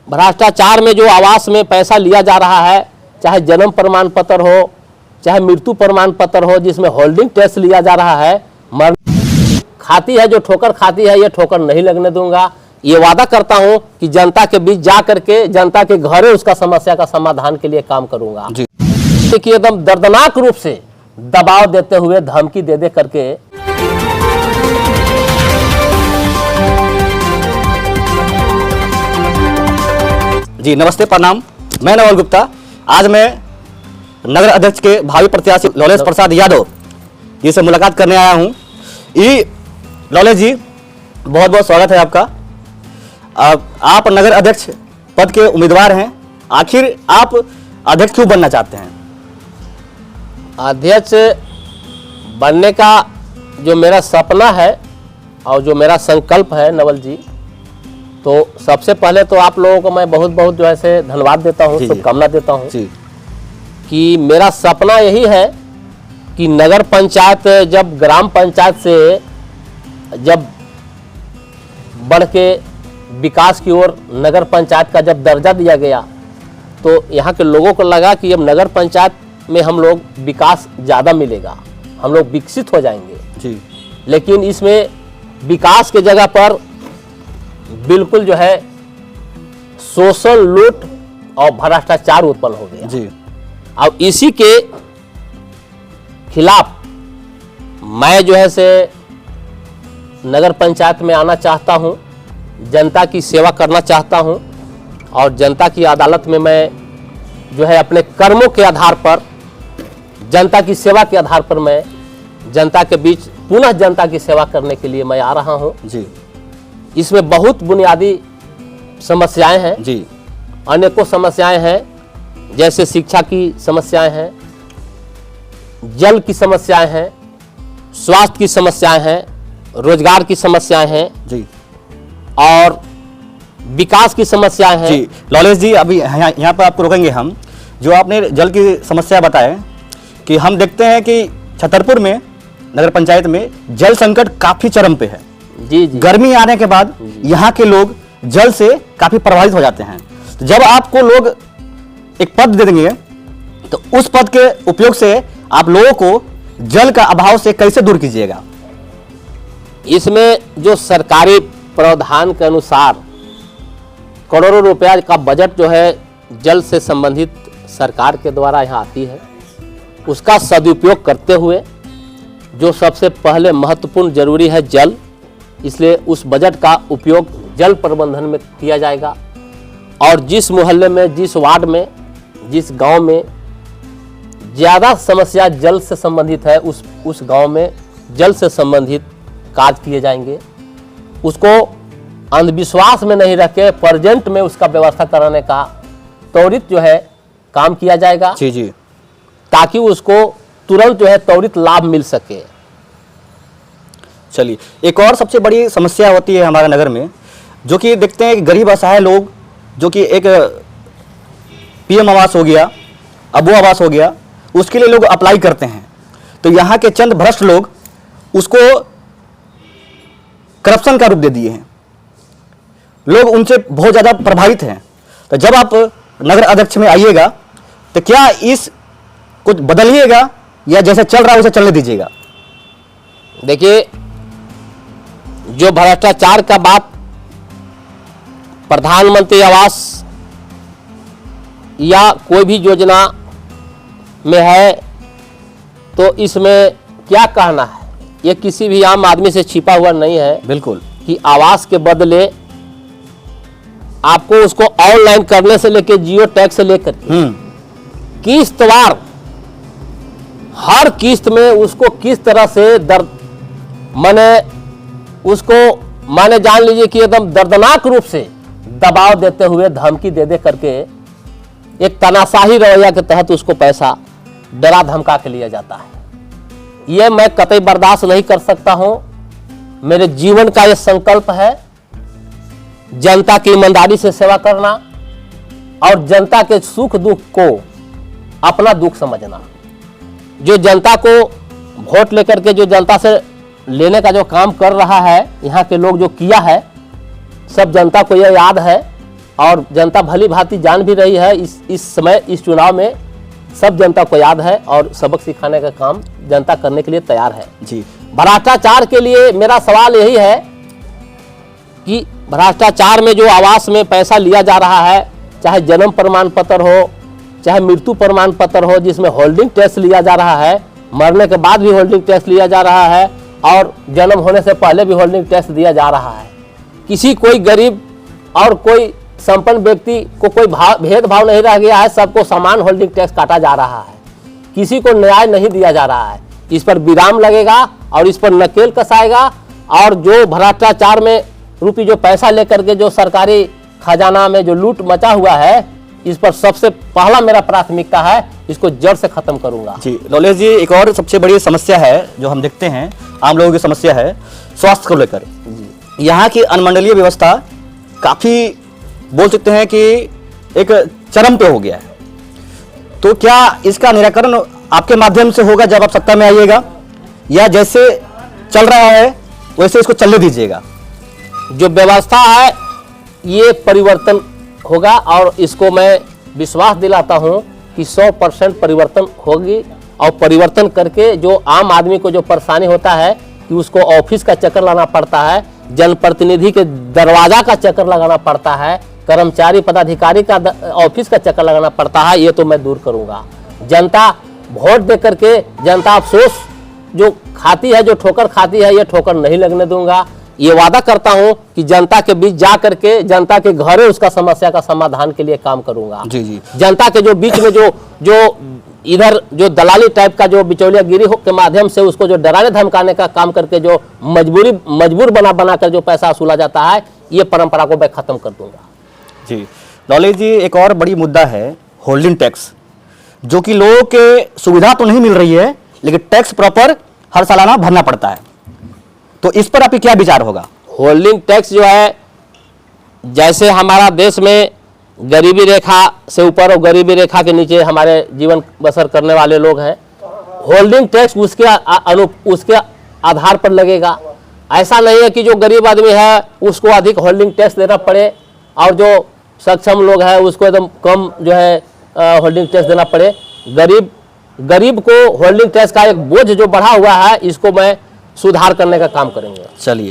भ्रष्टाचार में जो आवास में पैसा लिया जा रहा है, चाहे जन्म प्रमाण पत्र हो, चाहे मृत्यु प्रमाण पत्र हो, जिसमें होल्डिंग टैक्स लिया जा रहा है, मर खाती है जो ठोकर खाती है, ये ठोकर नहीं लगने दूंगा। ये वादा करता हूं कि जनता के बीच जा करके जनता के घरे उसका समस्या का समाधान के लिए काम करूंगा। कि एकदम दर्दनाक रूप से दबाव देते हुए, धमकी दे दे करके जी नमस्ते, प्रणाम। मैं नवल गुप्ता। आज मैं नगर अध्यक्ष के भावी प्रत्याशी लौलेश प्रसाद यादव जी से मुलाकात करने आया हूं। लौलेश जी, बहुत बहुत स्वागत है आपका। आप नगर अध्यक्ष पद के उम्मीदवार हैं। आखिर आप अध्यक्ष क्यों बनना चाहते हैं? अध्यक्ष बनने का जो मेरा सपना है और जो मेरा संकल्प है नवल जी, तो सबसे पहले तो आप लोगों को मैं बहुत बहुत जो है से धन्यवाद देता हूँ, शुभकामना देता हूँ कि मेरा सपना यही है कि नगर पंचायत जब ग्राम पंचायत से जब बढ़ के विकास की ओर नगर पंचायत का जब दर्जा दिया गया, तो यहाँ के लोगों को लगा कि अब नगर पंचायत में हम लोग विकास ज़्यादा मिलेगा, हम लोग विकसित हो जाएंगे जी। लेकिन इसमें विकास के जगह पर बिल्कुल जो है शोषण, लूट और भ्रष्टाचार उत्पन्न हो गया जी। अब इसी के खिलाफ मैं जो है से नगर पंचायत में आना चाहता हूं, जनता की सेवा करना चाहता हूं और जनता की अदालत में मैं जो है अपने कर्मों के आधार पर, जनता की सेवा के आधार पर मैं जनता के बीच पुनः जनता की सेवा करने के लिए मैं आ रहा हूं जी। इसमें बहुत बुनियादी समस्याएं हैं जी। अनेकों समस्याएं हैं, जैसे शिक्षा की समस्याएं हैं, जल की समस्याएं हैं, स्वास्थ्य की समस्याएं हैं, रोजगार की समस्याएं हैं जी और विकास की समस्याएं हैं जी। लौलेश जी, अभी यहाँ पर आपको रोकेंगे हम। जो आपने जल की समस्या बताए कि हम देखते हैं कि छतरपुर में नगर पंचायत में जल संकट काफी चरम पे है। जी जी। गर्मी आने के बाद यहाँ के लोग जल से काफी प्रभावित हो जाते हैं। तो जब आपको लोग एक पद दे देंगे तो उस पद के उपयोग से आप लोगों को जल का अभाव से कैसे दूर कीजिएगा? इसमें जो सरकारी प्रावधान के अनुसार करोड़ों रुपया का बजट जो है जल से संबंधित सरकार के द्वारा यहाँ आती है, उसका सदुपयोग करते हुए जो सबसे पहले महत्वपूर्ण जरूरी है जल, इसलिए उस बजट का उपयोग जल प्रबंधन में किया जाएगा। और जिस मोहल्ले में, जिस वार्ड में, जिस गांव में ज़्यादा समस्या जल से संबंधित है, उस गांव में जल से संबंधित कार्य किए जाएंगे। उसको अंधविश्वास में नहीं रख के प्रेजेंट में उसका व्यवस्था कराने का त्वरित जो है काम किया जाएगा जी जी, ताकि उसको तुरंत जो है त्वरित लाभ मिल सके। चलिए, एक और सबसे बड़ी समस्या होती है हमारे नगर में, जो कि देखते हैं कि गरीब असहाय लोग, जो कि एक पीएम आवास हो गया, अबू आवास हो गया, उसके लिए लोग अप्लाई करते हैं। तो यहाँ के चंद भ्रष्ट लोग उसको करप्शन का रूप दे दिए हैं। लोग उनसे बहुत ज़्यादा प्रभावित हैं। तो जब आप नगर अध्यक्ष में आइएगा तो क्या इस कुछ बदलिएगा या जैसे चल रहा है उसे चलने दीजिएगा? देखिए, जो भ्रष्टाचार का बात प्रधानमंत्री आवास या कोई भी योजना में है, तो इसमें क्या कहना है, ये किसी भी आम आदमी से छिपा हुआ नहीं है। बिल्कुल, कि आवास के बदले आपको उसको ऑनलाइन करने से लेकर जियो टैक्स से लेकर किस्तवार हर किस्त में उसको किस तरह से माने जान लीजिए कि एकदम दर्दनाक रूप से दबाव देते हुए, धमकी दे दे करके एक तानाशाही रवैया के तहत उसको पैसा डरा धमका के लिया जाता है। यह मैं कतई बर्दाश्त नहीं कर सकता हूं। मेरे जीवन का यह संकल्प है जनता की ईमानदारी से सेवा करना और जनता के सुख दुख को अपना दुख समझना। जो जनता को वोट लेकर के जो जनता से लेने का जो काम कर रहा है, यहाँ के लोग जो किया है, सब जनता को यह याद है और जनता भली भांति जान भी रही है। इस समय इस चुनाव में सब जनता को याद है और सबक सिखाने का काम जनता करने के लिए तैयार है। जी, भ्रष्टाचार के लिए मेरा सवाल यही है कि भ्रष्टाचार में जो आवास में पैसा लिया जा रहा है, चाहे जन्म प्रमाण पत्र हो, चाहे मृत्यु प्रमाण पत्र हो, जिसमें होल्डिंग टैक्स लिया जा रहा है, मरने के बाद भी होल्डिंग टैक्स लिया जा रहा है और जन्म होने से पहले भी होल्डिंग टैक्स दिया जा रहा है। किसी कोई गरीब और कोई संपन्न व्यक्ति को कोई भेदभाव नहीं रह गया है, सबको समान होल्डिंग टैक्स काटा जा रहा है, किसी को न्याय नहीं दिया जा रहा है। इस पर विराम लगेगा और इस पर नकेल कसाएगा और जो भ्रष्टाचार में रूपी जो पैसा लेकर के जो सरकारी खजाना में जो लूट मचा हुआ है, इस पर सबसे पहला मेरा प्राथमिकता है, इसको जड़ से खत्म करूंगा। जी लॉलेश जी, एक और सबसे बड़ी समस्या है जो हम देखते हैं, आम लोगों की समस्या है स्वास्थ्य को लेकर। यहाँ की अनुमंडलीय व्यवस्था काफ़ी बोल सकते हैं कि एक चरम पे हो गया है, तो क्या इसका निराकरण आपके माध्यम से होगा जब आप सत्ता में आइएगा, या जैसे चल रहा है वैसे इसको चलने दीजिएगा? जो व्यवस्था है ये परिवर्तन होगा और इसको मैं विश्वास दिलाता हूं कि 100% परिवर्तन होगी। और परिवर्तन करके जो आम आदमी को जो परेशानी होता है कि उसको ऑफिस का चक्कर लाना पड़ता है, जनप्रतिनिधि के दरवाजा का चक्कर लगाना पड़ता है, कर्मचारी पदाधिकारी का ऑफिस का चक्कर लगाना पड़ता है, ये तो मैं दूर करूंगा। जनता वोट दे करके जनता अफसोस जो खाती है, जो ठोकर खाती है, ये ठोकर नहीं लगने दूंगा। ये वादा करता हूं कि जनता के बीच जा करके जनता के घरे उसका समस्या का समाधान के लिए काम करूंगा। जी जी, जनता के जो बीच में जो इधर जो दलाली टाइप का जो बिचौलियागिरी के माध्यम से उसको जो डराने धमकाने का काम करके जो मजबूर बना कर जो पैसा वसूला जाता है, ये परंपरा को मैं खत्म कर दूंगा। जी लॉलेश जी, एक और बड़ी मुद्दा है होल्डिंग टैक्स, जो कि लोगों के सुविधा तो नहीं मिल रही है लेकिन टैक्स प्रॉपर हर सालाना भरना पड़ता है, तो इस पर आपकी क्या विचार होगा? होल्डिंग टैक्स जो है, जैसे हमारा देश में गरीबी रेखा से ऊपर और गरीबी रेखा के नीचे हमारे जीवन बसर करने वाले लोग हैं, होल्डिंग टैक्स उसके आधार पर लगेगा। ऐसा नहीं है कि जो गरीब आदमी है उसको अधिक होल्डिंग टैक्स देना पड़े और जो सक्षम लोग हैं उसको एकदम कम जो है होल्डिंग टैक्स देना पड़े। गरीब को होल्डिंग टैक्स का एक बोझ जो बढ़ा हुआ है, इसको मैं सुधार करने का काम करेंगे। चलिए।